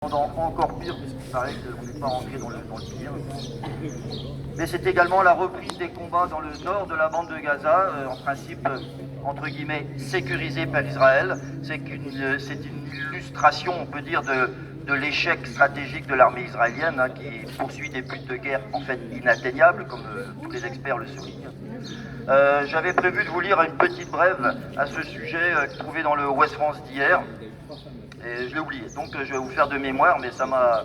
Encore pire, puisqu'il paraît qu'on n'est pas rentré dans le pire. Mais c'est également la reprise des combats dans le nord de la bande de Gaza, en principe, entre guillemets, sécurisée par Israël. C'est une illustration, on peut dire, de l'échec stratégique de l'armée israélienne, hein, qui poursuit des buts de guerre en fait inatteignables, comme tous les experts le soulignent. J'avais prévu de vous lire une petite brève à ce sujet trouvé dans le Ouest France d'hier. Et je l'ai oublié, donc je vais vous faire de mémoire, mais ça m'a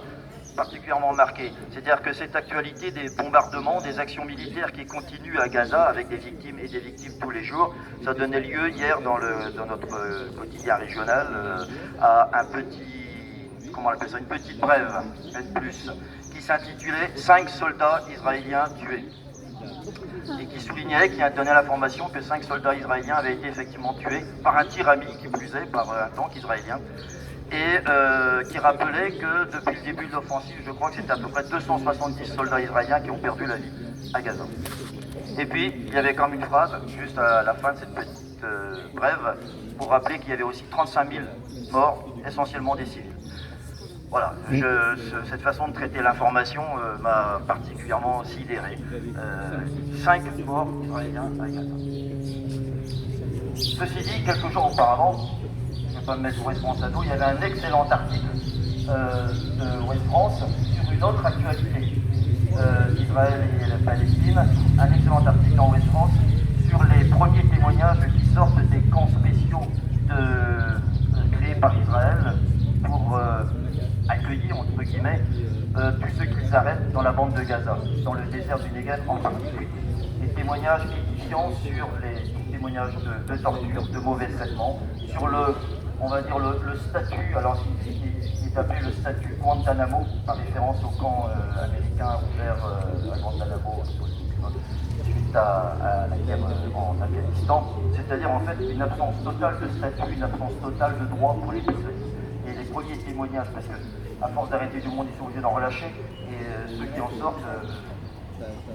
particulièrement marqué. C'est-à-dire que cette actualité des bombardements, des actions militaires qui continuent à Gaza avec des victimes et des victimes tous les jours, ça donnait lieu hier dans notre quotidien régional à un petit, comment on appelle ça, une petite brève, plus, qui s'intitulait « 5 soldats israéliens tués ». Et qui soulignait, qui a donné l'information que 5 soldats israéliens avaient été effectivement tués par un tir ami, qui plus est, par un tank israélien, et qui rappelait que depuis le début de l'offensive, je crois que c'était à peu près 270 soldats israéliens qui ont perdu la vie à Gaza. Et puis, il y avait comme une phrase, juste à la fin de cette petite brève, pour rappeler qu'il y avait aussi 35 000 morts, essentiellement des civils. Voilà, cette façon de traiter l'information m'a particulièrement sidéré. 5 morts israéliens à Gaza. Ceci dit, quelques jours auparavant, je ne vais pas me mettre Ouest France à dos, il y avait un excellent article de Ouest France sur une autre actualité d'Israël et la Palestine, un excellent article dans Ouest France sur les premiers témoignages qui sortent des camps spéciaux créés par Israël pour accueillir, entre guillemets, tous ceux qu'ils arrêtent dans la bande de Gaza, dans le désert du Negev en particulier. Des témoignages édifiants sur les témoignages de torture, de mauvais traitements, sur on va dire le statut, alors qui est appelé le statut Guantanamo, par référence au camp américain ouvert à Guantanamo suite à la guerre en Afghanistan, c'est-à-dire en fait une absence totale de statut, une absence totale de droit pour les prisonniers. Et les premiers témoignages, parce que à force d'arrêter du monde, ils sont obligés d'en relâcher, et ceux qui en sortent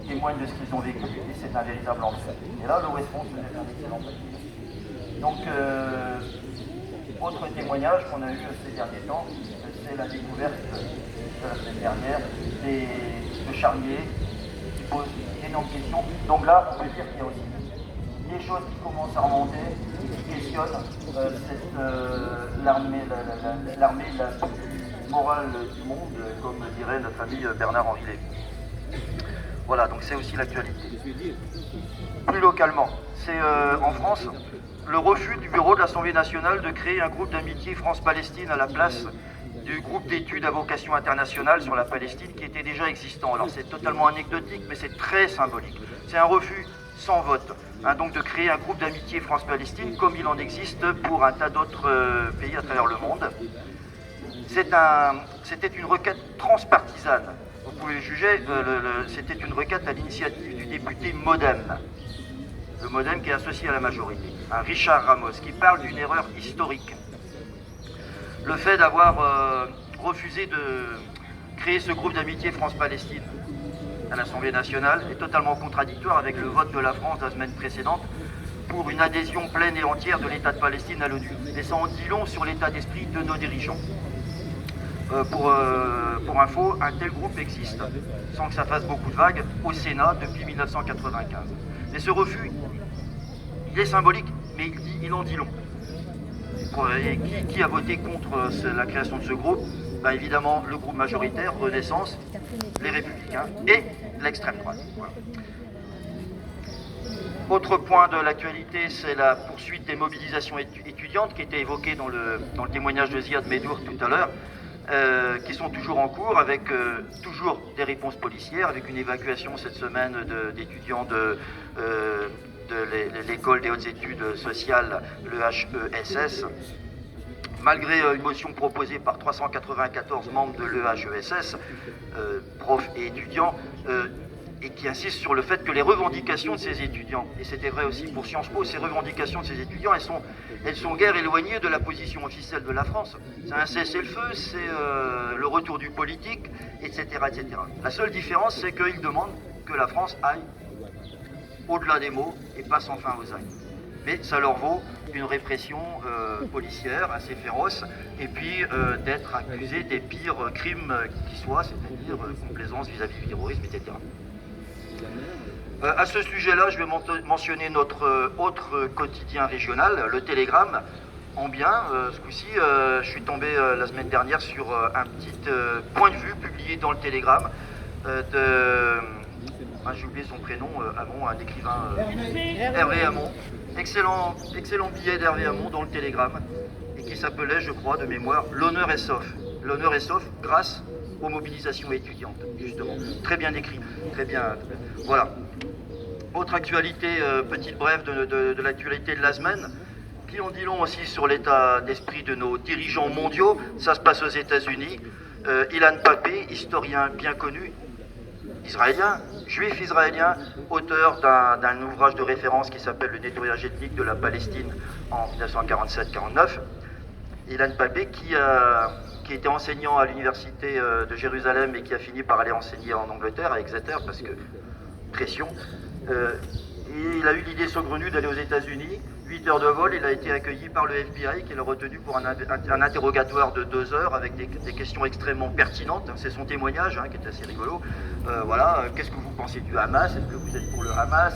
témoignent de ce qu'ils ont vécu, et c'est un véritable enfer. Et là, le West France faisait un excellent papier. Donc, autre témoignage qu'on a eu ces derniers temps, c'est la découverte de la semaine dernière de charniers qui posent d'énormes questions. Donc là, on peut dire qu'il y a aussi des choses qui commencent à remonter et qui questionnent l'armée la plus morale du monde, comme dirait notre ami Bernard-Henri Lévy. Voilà, donc c'est aussi l'actualité. Plus localement, c'est en France, le refus du bureau de l'Assemblée nationale de créer un groupe d'amitié France-Palestine à la place du groupe d'études à vocation internationale sur la Palestine qui était déjà existant. Alors c'est totalement anecdotique, mais c'est très symbolique. C'est un refus sans vote, hein, donc de créer un groupe d'amitié France-Palestine comme il en existe pour un tas d'autres pays à travers le monde. C'était une requête transpartisane. Vous pouvez le juger, c'était une requête à l'initiative du député Modem. Le Modem qui est associé à la majorité, un Richard Ramos, qui parle d'une erreur historique. Le fait d'avoir refusé de créer ce groupe d'amitié France-Palestine à l'Assemblée nationale est totalement contradictoire avec le vote de la France la semaine précédente pour une adhésion pleine et entière de l'État de Palestine à l'ONU. Et ça en dit long sur l'état d'esprit de nos dirigeants. Pour info, un tel groupe existe, sans que ça fasse beaucoup de vagues, au Sénat depuis 1995. Et ce refus, il est symbolique, mais il en dit long. Et qui a voté contre la création de ce groupe? Ben évidemment, le groupe majoritaire, Renaissance, les Républicains et l'extrême droite. Voilà. Autre point de l'actualité, c'est la poursuite des mobilisations étudiantes qui était évoquée dans le témoignage de Ziad Medour tout à l'heure. Qui sont toujours en cours avec toujours des réponses policières, avec une évacuation cette semaine d'étudiants de l'école des hautes études sociales, le HESS, malgré une motion proposée par 394 membres de l'EHESS, profs et étudiants, et qui insiste sur le fait que les revendications de ces étudiants, et c'était vrai aussi pour Sciences Po, ces revendications de ces étudiants, elles sont guère éloignées de la position officielle de la France. C'est un cessez-le-feu, c'est le retour du politique, etc., etc. La seule différence, c'est qu'ils demandent que la France aille au-delà des mots et passe enfin aux actes. mais ça leur vaut une répression policière assez féroce, et puis d'être accusés des pires crimes qui soient, c'est-à-dire complaisance vis-à-vis du terrorisme, etc. À ce sujet-là, je vais mentionner notre autre quotidien régional, le Télégramme, en bien. Ce coup-ci, je suis tombé la semaine dernière sur un petit point de vue publié dans le Télégramme j'ai oublié son prénom, Hamon, un écrivain, Hervé Hamon. Excellent billet d'Hervé Hamon dans le Télégramme, et qui s'appelait, je crois, de mémoire, L'honneur est sauf. L'honneur est sauf grâce aux mobilisations étudiantes, justement. Très bien écrit, très bien. Voilà. Autre actualité, petite brève de l'actualité de la semaine, qui en dit long aussi sur l'état d'esprit de nos dirigeants mondiaux. Ça se passe aux États-Unis. Ilan Pappé, historien bien connu, israélien, juif israélien, auteur d'un ouvrage de référence qui s'appelle Le nettoyage ethnique de la Palestine en 1947-49. Ilan Pappé qui était enseignant à l'université de Jérusalem et qui a fini par aller enseigner en Angleterre, à Exeter, parce que pression. Et il a eu l'idée saugrenue d'aller aux États-Unis. 8 heures de vol, il a été accueilli par le FBI qui l'a retenu pour un interrogatoire de 2 heures avec des questions extrêmement pertinentes. C'est son témoignage qui est assez rigolo. Voilà, qu'est-ce que vous pensez du Hamas? Est-ce que vous êtes pour le Hamas?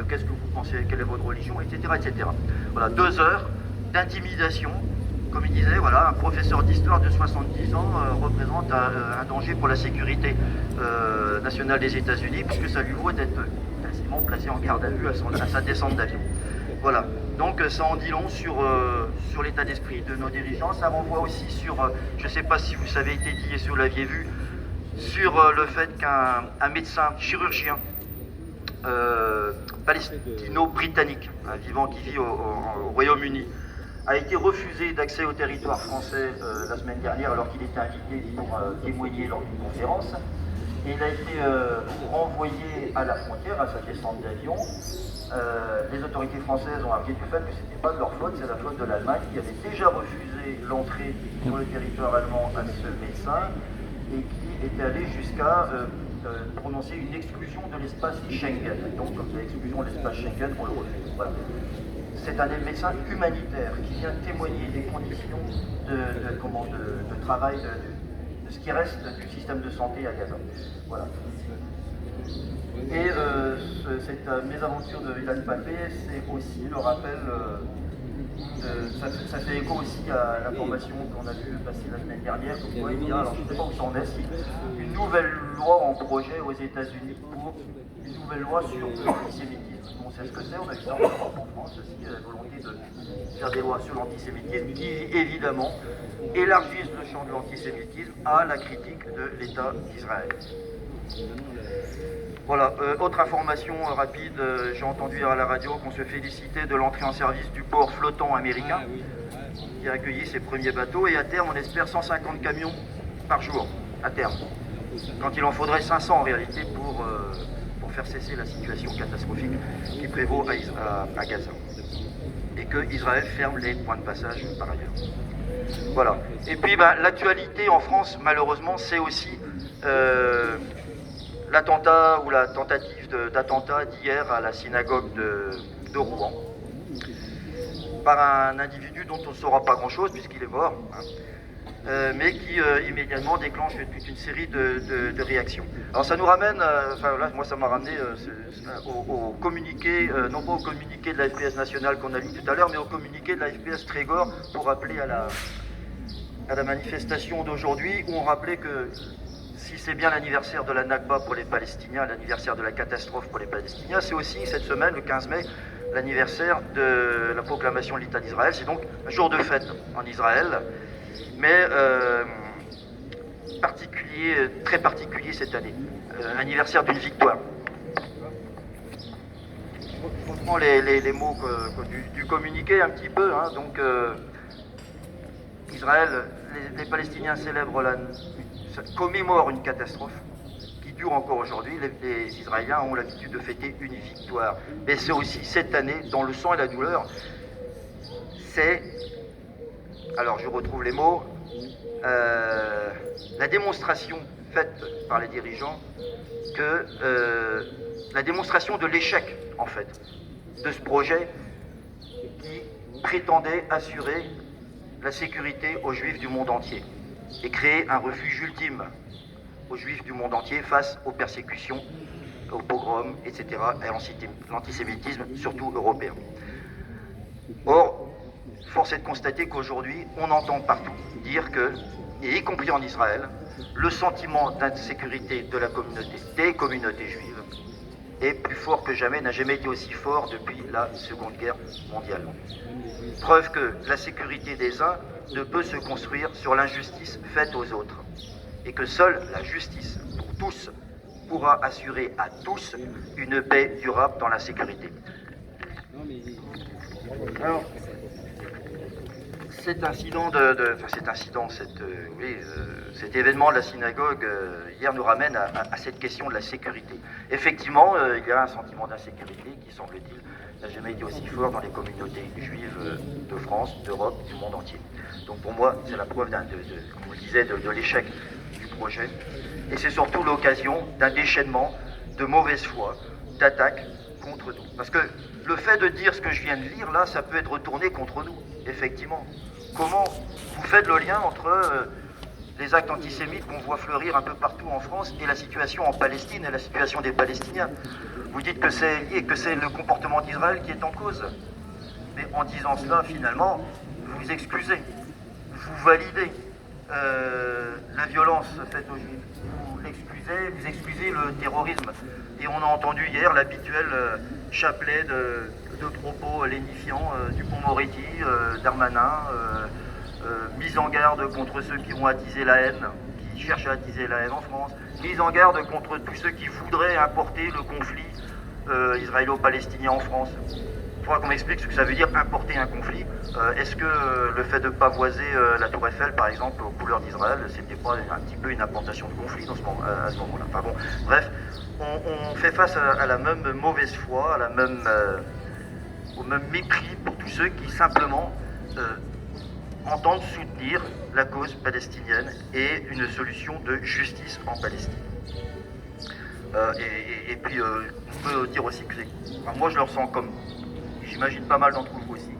Qu'est-ce que vous pensez? Quelle est votre religion? Etc. etc. Voilà, 2 heures d'intimidation. Comme il disait, voilà, un professeur d'histoire de 70 ans représente un danger pour la sécurité nationale des États-Unis, puisque ça lui vaut d'être quasiment placé en garde à vue à sa descente d'avion. Voilà, donc ça en dit long sur l'état d'esprit de nos dirigeants. Ça renvoie aussi sur, je ne sais pas si vous avez été dit et si vous l'aviez vu, sur le fait qu'un médecin chirurgien palestino-britannique, qui vit au Royaume-Uni, a été refusé d'accès au territoire français la semaine dernière alors qu'il était invité pour témoigner lors d'une conférence. Et il a été renvoyé à la frontière à sa descente d'avion. Les autorités françaises ont argué du fait que ce n'était pas de leur faute, c'est la faute de l'Allemagne qui avait déjà refusé l'entrée sur le territoire allemand à ce médecin et qui était allé jusqu'à prononcer une exclusion de l'espace Schengen. Donc, comme l'exclusion de l'espace Schengen, on le refuse. Voilà. C'est un médecin humanitaire qui vient témoigner des conditions de travail, de ce qui reste du système de santé à Gaza. Voilà. Et cette mésaventure de Ilan Pappé, c'est aussi le rappel, ça fait écho aussi à l'information qu'on a vu passer la semaine dernière, comme quoi il y a, alors je ne sais pas où ça en est, une nouvelle loi en projet aux États-Unis pour une nouvelle loi sur l'antisémitisme. On sait ce que c'est, on a vu ça en France aussi, la volonté de faire des lois sur l'antisémitisme qui, évidemment, élargissent le champ de l'antisémitisme à la critique de l'État d'Israël. Voilà, autre information rapide, j'ai entendu à la radio qu'on se félicitait de l'entrée en service du port flottant américain qui a accueilli ses premiers bateaux, et à terme on espère 150 camions par jour, à terme, quand il en faudrait 500 en réalité pour faire cesser la situation catastrophique qui prévaut à Gaza, et que Israël ferme les points de passage par ailleurs. Voilà. Et puis l'actualité en France, malheureusement, c'est aussi l'attentat ou la tentative d'attentat d'hier à la synagogue de Rouen par un individu dont on ne saura pas grand-chose puisqu'il est mort, mais qui immédiatement déclenche toute une série de réactions. Alors ça nous ramène, là moi ça m'a ramené au communiqué, non pas au communiqué de la FPS nationale qu'on a lu tout à l'heure, mais au communiqué de la FPS Trégor pour rappeler à la manifestation d'aujourd'hui, où on rappelait que si c'est bien l'anniversaire de la Nakba pour les Palestiniens, l'anniversaire de la catastrophe pour les Palestiniens, c'est aussi cette semaine, le 15 mai, l'anniversaire de la proclamation de l'État d'Israël. C'est donc un jour de fête en Israël, mais très particulier cette année, anniversaire d'une victoire. Je reprends les mots du communiqué un petit peu, donc Israël, les Palestiniens commémorent une catastrophe qui dure encore aujourd'hui. Les Israéliens ont l'habitude de fêter une victoire. Mais c'est aussi cette année, dans le sang et la douleur, alors je retrouve les mots, la démonstration faite par les dirigeants la démonstration de l'échec, en fait, de ce projet prétendait assurer la sécurité aux Juifs du monde entier et créer un refuge ultime aux Juifs du monde entier face aux persécutions, aux pogroms, etc., et à l'antisémitisme, surtout européen. Or, force est de constater qu'aujourd'hui, on entend partout dire que, et y compris en Israël, le sentiment d'insécurité de la communauté, des communautés juives, est plus fort que jamais, n'a jamais été aussi fort depuis la Seconde Guerre mondiale. Preuve que la sécurité des uns ne peut se construire sur l'injustice faite aux autres, et que seule la justice pour tous pourra assurer à tous une paix durable dans la sécurité. Alors, cet événement de la synagogue hier nous ramène à cette question de la sécurité. Effectivement, il y a un sentiment d'insécurité qui, semble-t-il, n'a jamais été aussi fort dans les communautés juives de France, d'Europe, du monde entier. Donc pour moi, c'est la preuve, comme on le disait, de l'échec du projet. Et c'est surtout l'occasion d'un déchaînement de mauvaise foi, d'attaques contre nous. Parce que le fait de dire ce que je viens de lire, là, ça peut être retourné contre nous, effectivement. Comment vous faites le lien entre les actes antisémites qu'on voit fleurir un peu partout en France et la situation en Palestine et la situation des Palestiniens? Vous dites que c'est lié, que c'est le comportement d'Israël qui est en cause. Mais en disant cela, finalement, vous excusez, vous validez la violence faite aux Juifs. Vous excusez le terrorisme. Et on a entendu hier l'habituel chapelet de propos lénifiants Dupond-Moretti, Darmanin, mise en garde contre ceux qui vont attiser la haine, qui cherchent à attiser la haine en France, mise en garde contre tous ceux qui voudraient importer le conflit israélo-palestinien en France. Il faudra qu'on m'explique ce que ça veut dire importer un conflit. Est-ce que le fait de pavoiser la Tour Eiffel, par exemple, aux couleurs d'Israël, c'était pas un petit peu une importation de conflit à ce moment-là? Enfin bon, bref, on fait face à la même mauvaise foi, au même mépris pour tous ceux qui simplement entendent soutenir la cause palestinienne et une solution de justice en Palestine. Et puis, on peut dire aussi que moi je le ressens comme, j'imagine pas mal d'entre vous aussi,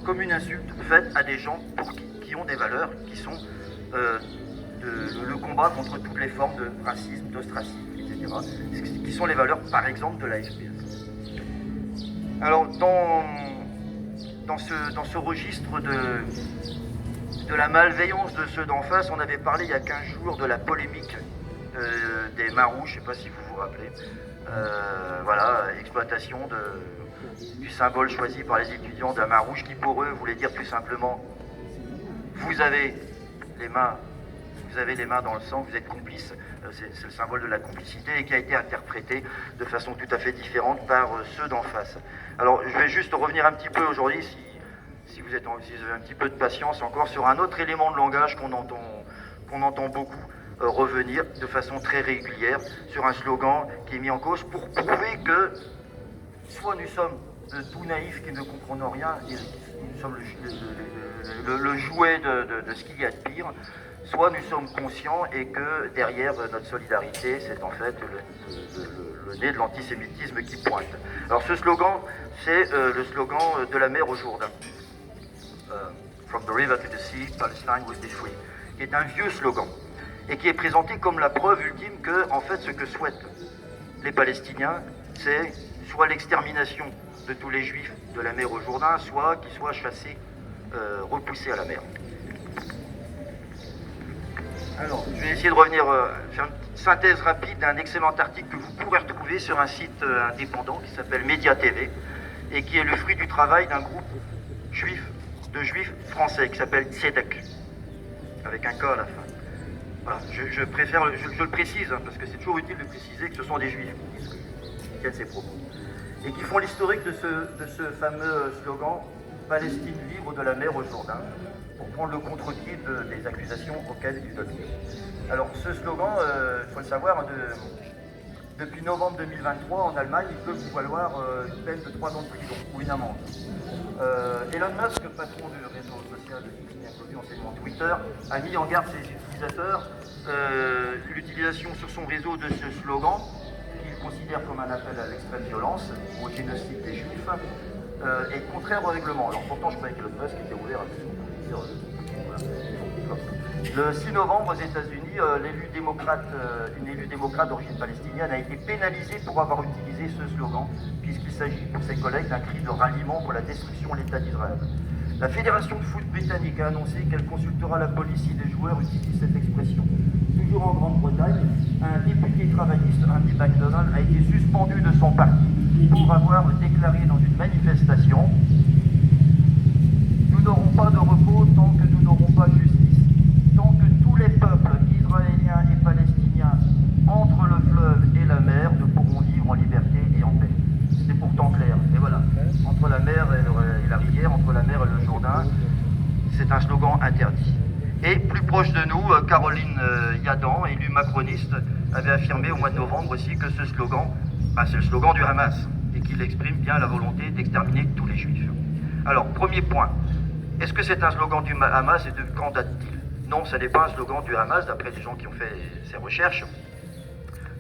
comme une insulte faite à des gens qui ont des valeurs qui sont le combat contre toutes les formes de racisme, d'ostracisme, etc. Qui sont les valeurs, par exemple, de la FPS. Alors, dans ce registre de la malveillance de ceux d'en face, on avait parlé il y a 15 jours de la polémique des mains rouges, je ne sais pas si vous vous rappelez. Voilà, exploitation du symbole choisi par les étudiants de la main rouge qui pour eux voulait dire tout simplement vous avez les mains dans le sang, vous êtes complices, c'est le symbole de la complicité et qui a été interprété de façon tout à fait différente par ceux d'en face. Alors je vais juste revenir un petit peu aujourd'hui, si vous avez un petit peu de patience encore, sur un autre élément de langage qu'on entend beaucoup revenir de façon très régulière sur un slogan qui est mis en cause pour prouver que soit nous sommes tout naïfs qui ne comprenons rien et nous sommes le jouet de ce qu'il y a de pire, soit nous sommes conscients et que derrière notre solidarité, c'est en fait le nez de l'antisémitisme qui pointe. Alors ce slogan, c'est le slogan de la mer au Jourdain. From the river to the sea, Palestine will be free, qui est un vieux slogan et qui est présenté comme la preuve ultime que, en fait, ce que souhaitent les Palestiniens, c'est soit l'extermination de tous les Juifs de la mer au Jourdain, soit qu'ils soient chassés, repoussés à la mer. Alors, je vais essayer de revenir, faire une synthèse rapide d'un excellent article que vous pourrez retrouver sur un site indépendant qui s'appelle Média TV et qui est le fruit du travail d'un groupe de juifs français qui s'appelle Tzedek, avec un K à la fin. Voilà, je préfère, je le précise, hein, parce que c'est toujours utile de préciser que ce sont des juifs qui tiennent ces propos. Et qui font l'historique de ce fameux slogan « Palestine libre de la mer au Jourdain », pour prendre le contre-pied des accusations auxquelles ils donnent. Alors ce slogan, il faut le savoir, depuis novembre 2023, en Allemagne, il peut vous valoir une peine de 3 ans de prison ou une amende. Elon Musk, patron du réseau social bien connu anciennement Twitter, a mis en garde ses utilisateurs l'utilisation sur son réseau de ce slogan, qu'il considère comme un appel à l'extrême violence, au génocide des Juifs, est contraire au règlement. Alors pourtant, je croyais que le Musk était ouvert à tout ce qu'on pouvait dire. Le 6 novembre, aux États-Unis, une élue démocrate d'origine palestinienne a été pénalisée pour avoir utilisé ce slogan, puisqu'il s'agit pour ses collègues d'un cri de ralliement pour la destruction de l'État d'Israël. La Fédération de foot britannique a annoncé qu'elle consultera la police si des joueurs utilisent cette expression. Toujours en Grande-Bretagne, un député travailliste, Andy MacDonald, a été suspendu de son parti pour avoir déclaré dans une manifestation « Nous n'aurons pas de repos tant que nous n'aurons pas justice, tant que tous les peuples israéliens et palestiniens entre le fleuve et la mer ne pourront vivre en liberté et en paix. » C'est pourtant clair. Et voilà, entre la mer et la rivière, entre la mer et le Jourdain, c'est un slogan interdit. Et plus proche de nous, Caroline Yadan, élue macroniste, avait affirmé au mois de novembre aussi que ce slogan, c'est le slogan du Hamas, et qu'il exprime bien la volonté d'exterminer tous les juifs. Alors, premier point, est-ce que c'est un slogan du Hamas et de quand date-t-il? Non, ce n'est pas un slogan du Hamas, d'après les gens qui ont fait ces recherches.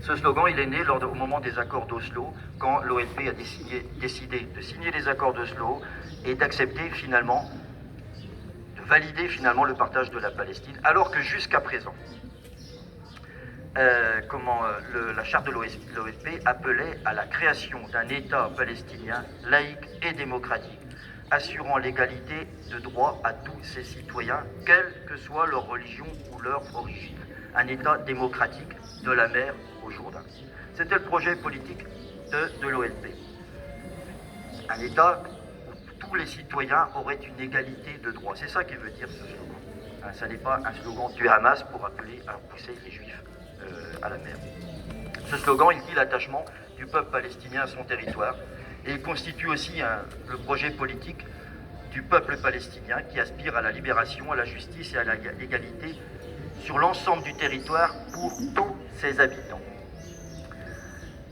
Ce slogan, il est né au moment des accords d'Oslo, quand l'OLP a décidé de signer les accords d'Oslo et d'accepter finalement, de valider finalement le partage de la Palestine, alors que jusqu'à présent, la charte de l'OLP appelait à la création d'un État palestinien laïque et démocratique, assurant l'égalité de droit à tous ses citoyens, quelle que soit leur religion ou leur origine. Un État démocratique de la mer au Jourdain. C'était le projet politique de l'OLP. Un État où tous les citoyens auraient une égalité de droit. C'est ça qui veut dire ce slogan. Ça n'est pas un slogan du Hamas pour appeler à pousser les Juifs à la mer. Ce slogan, il dit l'attachement du peuple palestinien à son territoire et il constitue aussi le projet politique du peuple palestinien qui aspire à la libération, à la justice et à l'égalité sur l'ensemble du territoire pour tous ses habitants.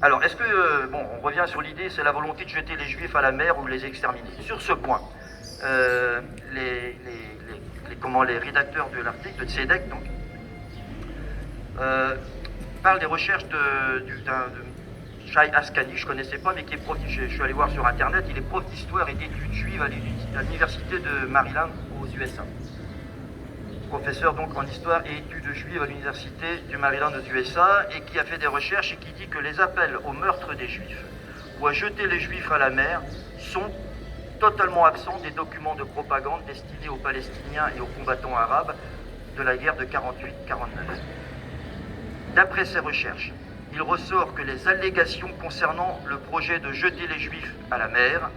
Alors, est-ce que, on revient sur l'idée, c'est la volonté de jeter les Juifs à la mer ou de les exterminer. Sur ce point, les rédacteurs de l'article, de Tzedek, donc, parlent des recherches de Shai Askani, je ne connaissais pas, mais qui est prof, je suis allé voir sur Internet, il est prof d'histoire et d'études juives à l'université de Maryland aux USA. Professeur donc en histoire et études juives à l'université du Maryland aux USA et qui a fait des recherches et qui dit que les appels au meurtre des Juifs ou à jeter les Juifs à la mer sont totalement absents des documents de propagande destinés aux Palestiniens et aux combattants arabes de la guerre de 48-49. D'après ces recherches, il ressort que les allégations concernant le projet de jeter les Juifs à la mer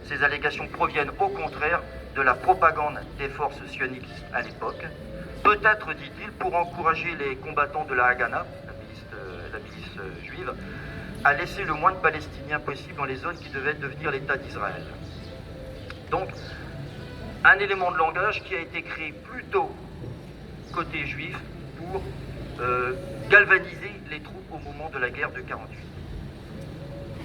ces allégations proviennent au contraire de la propagande des forces sionistes à l'époque, peut-être, dit-il, pour encourager les combattants de la Haganah, la milice juive, à laisser le moins de Palestiniens possible dans les zones qui devaient devenir l'État d'Israël. Donc, un élément de langage qui a été créé plutôt côté juif pour galvaniser les troupes au moment de la guerre de 48.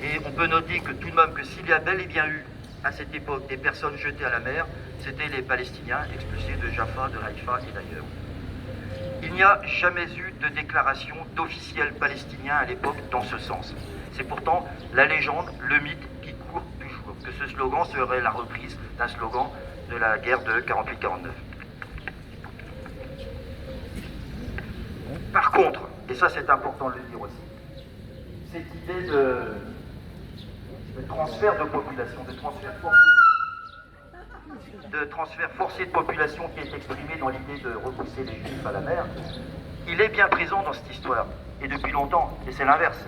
Et on peut noter que tout de même que s'il y a bel et bien eu à cette époque des personnes jetées à la mer, c'était les Palestiniens expulsés de Jaffa, de Haïfa et d'ailleurs. Il n'y a jamais eu de déclaration d'officiels palestiniens à l'époque dans ce sens. C'est pourtant la légende, le mythe qui court toujours, que ce slogan serait la reprise d'un slogan de la guerre de 48-49. Par contre, et ça c'est important de le dire aussi, cette idée de transfert de population, de transfert forcé de population qui est exprimé dans l'idée de repousser les Juifs à la mer, il est bien présent dans cette histoire, et depuis longtemps, et c'est l'inverse.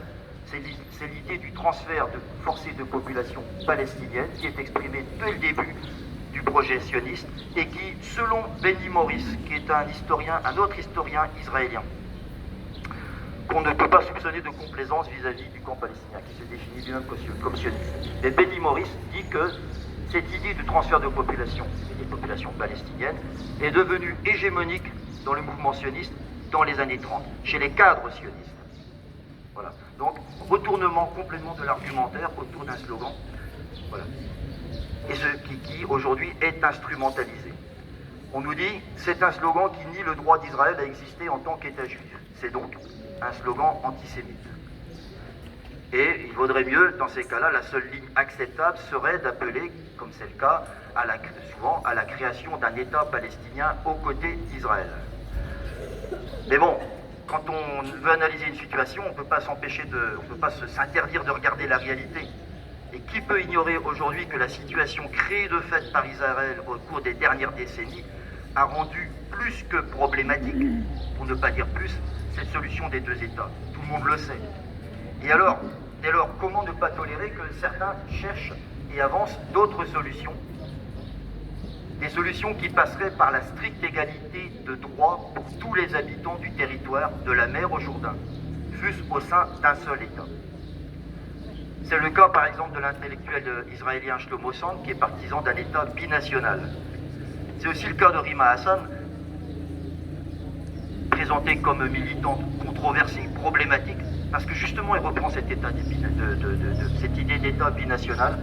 C'est l'idée du transfert forcé de population palestinienne qui est exprimée dès le début du projet sioniste et qui, selon Benny Morris, qui est un autre historien israélien, qu'on ne peut pas soupçonner de complaisance vis-à-vis du camp palestinien, qui se définit lui-même comme sioniste. Mais Benny Morris dit que cette idée de transfert de population, des populations palestiniennes, est devenue hégémonique dans le mouvement sioniste dans les années 30, chez les cadres sionistes. Voilà. Donc, retournement complètement de l'argumentaire autour d'un slogan, voilà. Et ce qui aujourd'hui est instrumentalisé. On nous dit, c'est un slogan qui nie le droit d'Israël à exister en tant qu'État juif. C'est donc un slogan antisémite. Et il vaudrait mieux, dans ces cas-là, la seule ligne acceptable serait d'appeler, comme c'est le cas souvent, à la création d'un État palestinien aux côtés d'Israël. Mais bon, quand on veut analyser une situation, on ne peut pas s'interdire de regarder la réalité. Et qui peut ignorer aujourd'hui que la situation créée de fait par Israël au cours des dernières décennies a rendu plus que problématique, pour ne pas dire plus, cette solution des deux États. Tout le monde le sait. Et alors, dès lors, comment ne pas tolérer que certains cherchent et avancent d'autres solutions? Des solutions qui passeraient par la stricte égalité de droit pour tous les habitants du territoire de la mer au Jourdain, fût-ce au sein d'un seul État. C'est le cas par exemple de l'intellectuel israélien Shlomo Sand qui est partisan d'un État binational. C'est aussi le cas de Rima Hassan, présentée comme militante controversée, problématique, parce que justement elle reprend cette idée d'État binational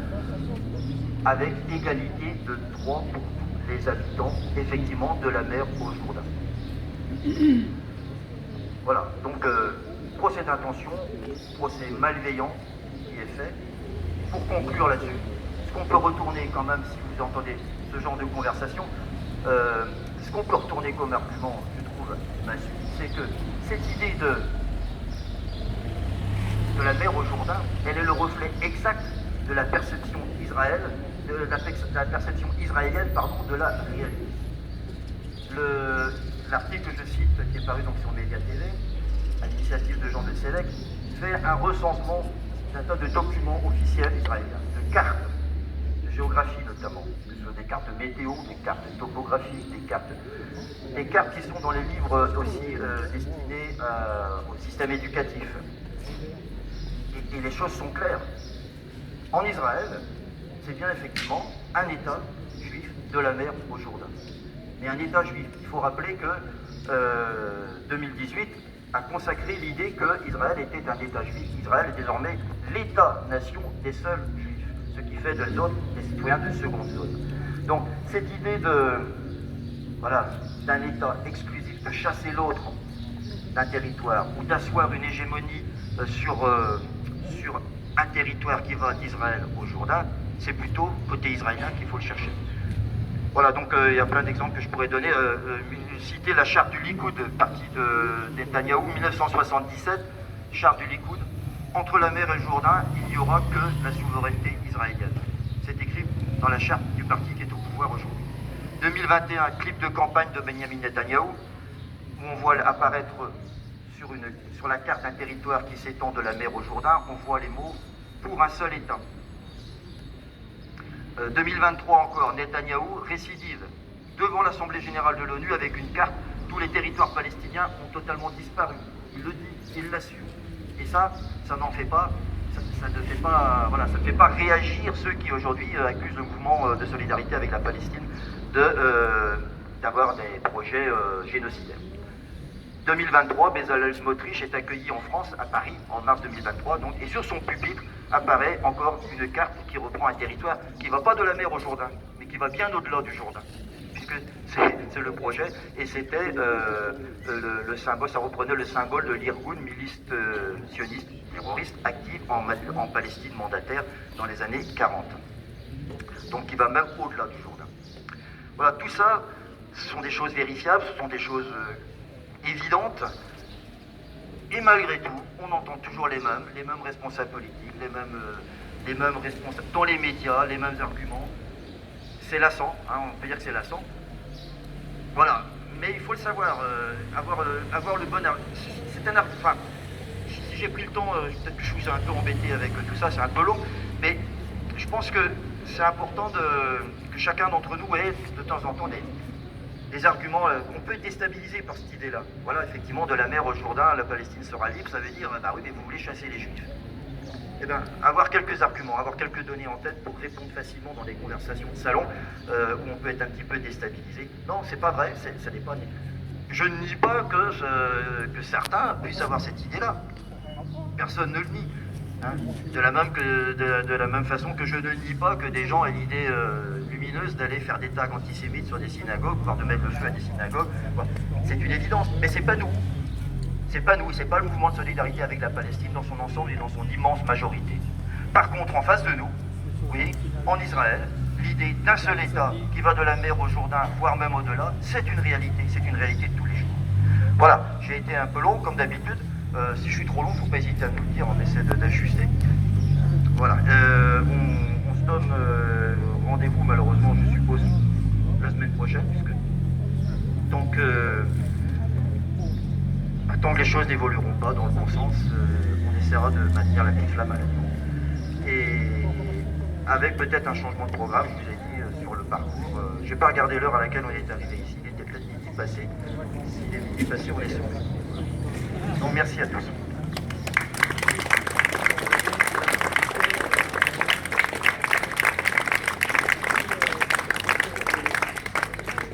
avec égalité de droit pour tous les habitants, effectivement, de la mer au Jourdain. Voilà, donc procès d'intention, procès malveillant qui est fait. Pour conclure là-dessus, ce qu'on peut retourner quand même, si vous entendez ce genre de conversation, ce qu'on peut retourner comme argument, je trouve, c'est que cette idée de la mer au Jourdain, elle est le reflet exact de la perception israélienne, de la réalité. L'article que je cite, qui est paru donc sur Média TV, à l'initiative de Jean de Sélec, fait un recensement d'un tas de documents officiels israéliens, de cartes, de géographie notamment, que ce soit des cartes météo, des cartes topographiques, des cartes qui sont dans les livres aussi destinés au système éducatif. Et les choses sont claires. En Israël, c'est bien effectivement un État juif de la mer au Jourdain. Mais un État juif, il faut rappeler que 2018 a consacré l'idée qu'Israël était un État juif. Israël est désormais l'État-nation des seuls juifs, ce qui fait de autres des citoyens de seconde zone. Donc cette idée d'un État exclusif, de chasser l'autre d'un territoire ou d'asseoir une hégémonie sur un territoire qui va d'Israël au Jourdain, c'est plutôt côté israélien qu'il faut le chercher. Voilà, donc il y a plein d'exemples que je pourrais donner. Citer la charte du Likoud, parti de Netanyahou, 1977, charte du Likoud. Entre la mer et le Jourdain, il n'y aura que la souveraineté israélienne. C'est écrit dans la charte du parti qui est au pouvoir aujourd'hui. 2021, clip de campagne de Benjamin Netanyahou, où on voit apparaître sur la carte d'un territoire qui s'étend de la mer au Jourdain, on voit les mots « pour un seul État ». 2023 encore, Netanyahou récidive devant l'Assemblée Générale de l'ONU avec une carte. Tous les territoires palestiniens ont totalement disparu. Il le dit, il l'assume. Et ça n'en fait pas, ça ne fait pas réagir ceux qui aujourd'hui accusent le mouvement de solidarité avec la Palestine d'avoir des projets génocidaires. 2023, Bezalel Smotrich est accueilli en France, à Paris, en mars 2023, donc, et sur son pupitre apparaît encore une carte qui reprend un territoire qui ne va pas de la mer au Jourdain, mais qui va bien au-delà du Jourdain, puisque c'est le projet, et c'était le symbole, ça reprenait le symbole de l'Irgun, milice sioniste, terroriste, active en Palestine mandataire dans les années 40. Donc qui va même au-delà du Jourdain. Voilà, tout ça, ce sont des choses vérifiables, ce sont des choses évidentes, et malgré tout, on entend toujours les mêmes responsables politiques, les mêmes responsables dans les médias, les mêmes arguments. C'est lassant, on peut dire que c'est lassant. Voilà, mais il faut le savoir, avoir le bon argument. C'est un argument. Enfin, si j'ai pris le temps, peut-être que je vous ai un peu embêté avec tout ça, c'est un peu long, mais je pense que c'est important que chacun d'entre nous ait de temps en temps des arguments qu'on peut être déstabilisés par cette idée-là. Voilà, effectivement, de la mer au Jourdain, la Palestine sera libre, ça veut dire, bah oui, mais vous voulez chasser les Juifs. Eh bien, avoir quelques arguments, avoir quelques données en tête pour répondre facilement dans des conversations de salon où on peut être un petit peu déstabilisé. Non, c'est pas vrai, ça n'est pas né. Je ne nie pas que certains puissent avoir cette idée-là. Personne ne le nie. Hein. De la même façon que je ne nie pas que des gens aient l'idée lumineuse d'aller faire des tags antisémites sur des synagogues, voire de mettre le feu à des synagogues. Bon, c'est une évidence, mais c'est pas nous. C'est pas nous, c'est pas le mouvement de solidarité avec la Palestine dans son ensemble et dans son immense majorité. Par contre, en face de nous, oui, en Israël, l'idée d'un seul État qui va de la mer au Jourdain, voire même au-delà, c'est une réalité de tous les jours. Voilà, j'ai été un peu long comme d'habitude. Si je suis trop long, il ne faut pas hésiter à nous le dire, on essaie d'ajuster. Voilà, on se donne rendez-vous malheureusement, je suppose, la semaine prochaine, puisque donc tant que les choses n'évolueront pas dans le bon sens, on essaiera de maintenir la petite flamme à la et avec peut-être un changement de programme, je vous ai dit, sur le parcours. Je n'ai pas regardé l'heure à laquelle on est arrivé ici, il était peut-être midi passé. S'il est midi passé, on est sur. Donc merci à tous.